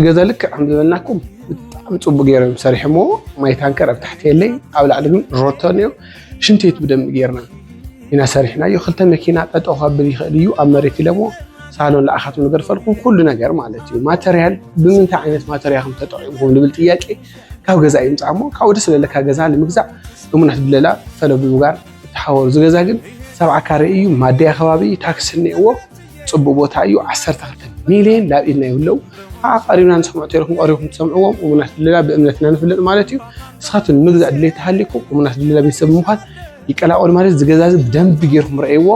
ገዛልክ عند بناكم بጣም ጽቡቅ ገረም ሰሪሕሞ ማይ ታንከር ኣብ ታሕቲ የለይ ኣብ ላዕሊ ግን ሮቶኒዮ ሽንቴት ብደም ገርና ኢና ሰሪሕናዮ ክልተ መኪና ጠጠው ካብ ይኽእል እዩ ኣብ መሬት ኢለሞ ሳሎን ለኣኻት ነገር ፈልኩም ኩሉ ነገር ማለት እዩ ማተሪያል ብምንታይ ዓይነት ማተሪያል ከም ተጠቂምኩም ልብል ጥያቄ ካብ ገዛ ይምጻሞ ካብ ወደ ስለለካ ገዛ ለምግዛእ እሙናት ብለላ ፈለብ ጋር ተሓወሩ ዝገዛ ግን 7 ካሬ እዩ ማድያ ከባቢ ታክሲ ነይዎ ጽቡቅ ቦታ እዩ 12 ሚሊዮን ላብኢልና ይብለው አቀሪና ንሰምዑ ተይርኩም ቀሪኩም ተሰምዑዎም እሙናት ብለላ በእምነትና ንፍለጥ ማለት እዩ ስኻቱን ምግዛእ ድሌት ተሃሊኩም እሙናት ብለላ ቤተሰብ ምዃን ይቀላቀል ማለት ዝገዛዝ በደንብ ገርኩም ረአይዎ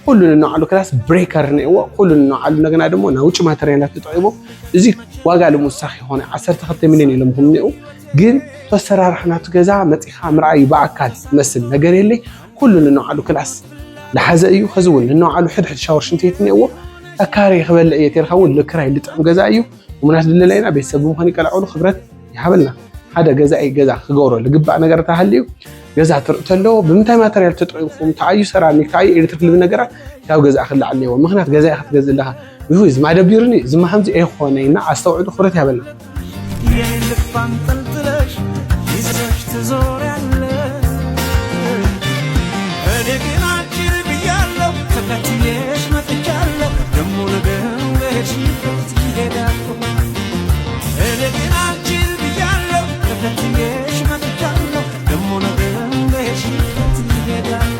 ሁሉን እናዓሉ ክላስ ብሬከር ነይዎ ሁሉን እናዓሉ ነገና ደሞ ናውጭ ማተሪያላት ተጠቂሞ እዚ ዋጋ ለሙሳኺ ሆነ 12 ሚሊዮን ኢሎም ነይው ግን ተሰራርሕናት ገዛ መጽኻ ምርአይ በአካል መስል ነገር የለይ ሁሉን እናዓሉ ክላስ ለሐዘ እዩ ከዝውን እናዓሉ ሕድሕድ ሻወር ሽንቴት ነይዎ አካሪ خبل يترخون لكراي لطعم ገዛ እዩ ወምናት ለለይና ቤተሰብ ምዃን ይቀላቀሉ خبረት ይሃበልና ሓደ ገዛ አይ ገዛ ክገብሮ ለግባእ ነገር ታህልዩ ገዛ ትርተሎ ብምንታይ ማተሪያል ተጠቂምኩም ታዩ ሰራሚክ ታዩ ኤሌክትሪክ ልብ ነገር ያው ገዛ ክላዓል ነይዎ ምኽንያት ገዛ ይኽትገዝልኻ ይሁዝ ማደቢርኒ ዝማ ከምዚ አይኾነይና አስተውዕዱ خبረት ይሃበልና የልፋን ተልጥለሽ ይዘሽ ትዞሪያለ እኔግናቺ ብያለሁ ተከትየሽ መጥቻለሁ ደሞ ነገር ለሽፍት ይሄዳል እኔግናቺ ብያለሁ ተከትየሽ መጥቻለሁ ደሞ ነገር ለሽፍት ይሄዳል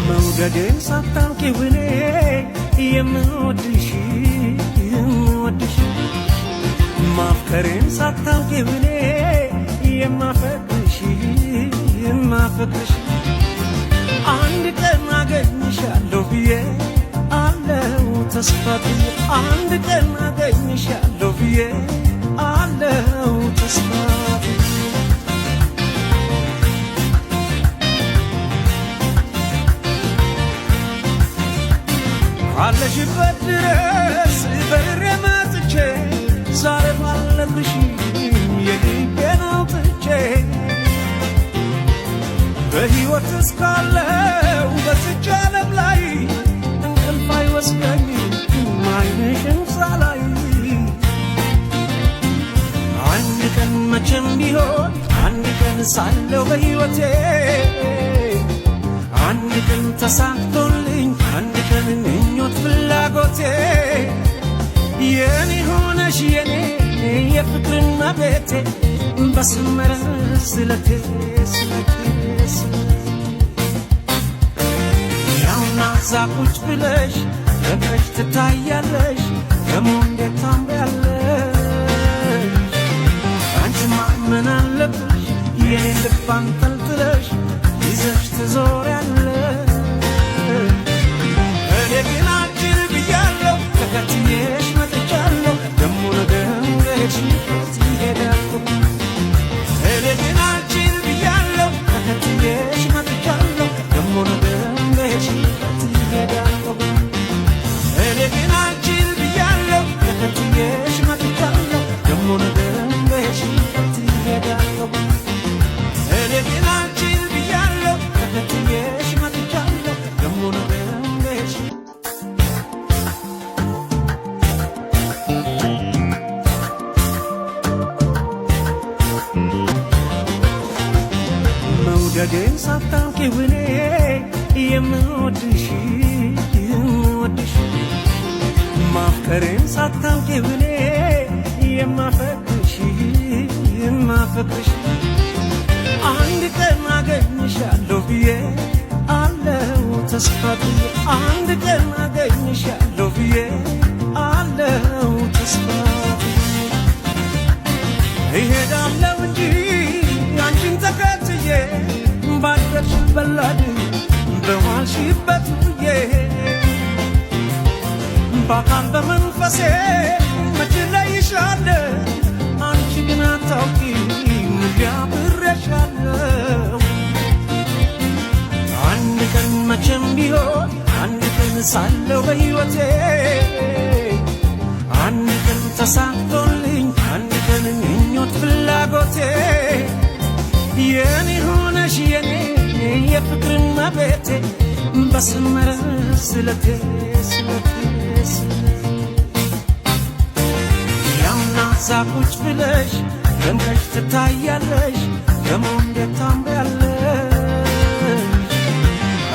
መውደዴን ሳታውቂው እኔ የምወድሽ ማፍቀሬን ሳታውቂው እኔ የማፈቅርሽ አንድ ቀን አገኝሻለሁ ብዬ አለው ተስፋ ብዬ አንድ ቀን አገኝሻለሁ ብዬ አለው ተስፋ አለሽበት ድረስ በሬ መጥቼ ዛሬ ባለብሽ የልቤን አውጥቼ በሕይወት እስካለው በዚች ዓለም ላይ እንቅልፍ አይወስደኝም ዓይንሽን ሳላይ አንድ ቀን መቼም ቢሆን አንድ ቀን ሳለው በሕይወቴ አንድ ቀን ተሳክቶልኝ አንድ ቀን ምኞት ፍላጎቴ የኔ ሆነሽ የኔ የፍቅርና ቤቴ በስመረ ስለቴ ያውና ዛቁጭ ብለሽ ረግረሽ ትታያለሽ ደሞ እንዴት ታምሪያለሽ አንቺ ማመን አለብሽ የኔ ልብ አንጠልጥለሽ ይዘሽ ትዞሪያለሽ እኔ ግን አንቺን ብያለሁ ተከትዬሽ መጥቻለሁ ደሞ ነገርሽ ይሄዳል እኔ ግን አንቺን ብያለሁ ተከትዬሽ መጥቻለሁ ደሞ ነገርሽ ይሄዳል እኔ ግን አንቺን ብያለሁ ተከትዬሽ መጥቻለሁ ደሞ ነገርሽ ይሄዳል እኔ ግን አንቺን ብያለሁ ተከትዬሽ መጥቻለሁ ደሞ ነገርሽ መውደዴን ሳታውቂው እኔ የምወድሽ ማፍቀሬን ሳታውቂው እኔ የማፈቅርሽ አንድ ቀን አገኝሻለሁ ብዬ አለው ተስፋ ብዬ አንድ ቀን አገኝሻለሁ ብዬ አለው ተስፋ እሄዳለሁ እንጂ አንቺን ተከትዬ ባደርሽበት ላድር በዋልሽበት ውዬ በአካል በመንፈሴ መች እለይሻለሁ አንቺ ግን አታውቂም ያብሬሻለሁ አንድ ቀን መቼም ቢሆን አንድ ቀን ሳለው በሕይወቴ አንድ ቀን ተሳክቶልኝ አንድ ቀን ምኞት ፍላጎቴ የኔ ሆነሽ የኔ የፍቅርና ቤቴ በሰመረ ስለቴ ያምና ዛቁጭ ብለሽ ደምቀሽ ትታያለሽ ደሞ እንዴት ታምሪያለሽ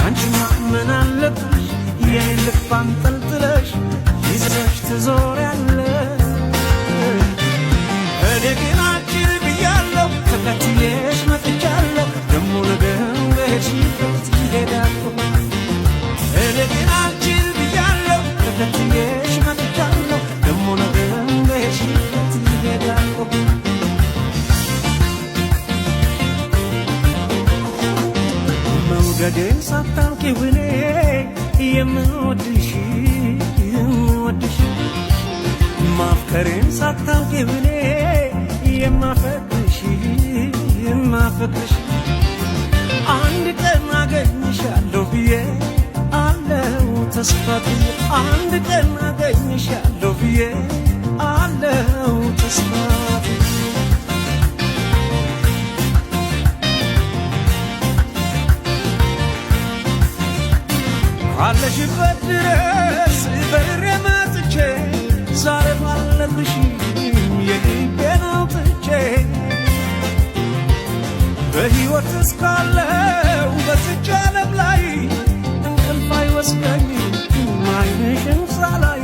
አንቺማ ምን አለብሽ የኔን ልብ አንጠልጥለሽ ይዘሽ ትዞሪያለሽ እኔ ግን አንቺን ብያለሁ ተከትዬሽ መጥቻለሁ ደሞ ነገር በሄድሽበት ይሄዳለሁ እኔ ግን አንቺን ብያለሁ ተከትዬሽ መጥቻለሁ ደሞ ነገር በሄድሽበት ይሄዳለሁ መውደዴን ሳታውቂው እኔ የምወድሽ ማፍቀሬን ሳታውቂው እኔ የማፈቅርሽ አንድ ቀን አገኝሻለሁ ብዬ አለው ተስፋ ብዬ አንድ ቀን አገኝሻለሁ ብዬ አለው ተስፋ አለሽበት ድረስ በሬ መጥቼ ዛሬ ባለብሽ የልቤን አውጥቼ በሕይወት እስካለው በዚች ዓለም ላይ እንቅልፍ አይወስደኝም ዓይንሽን ሳላይ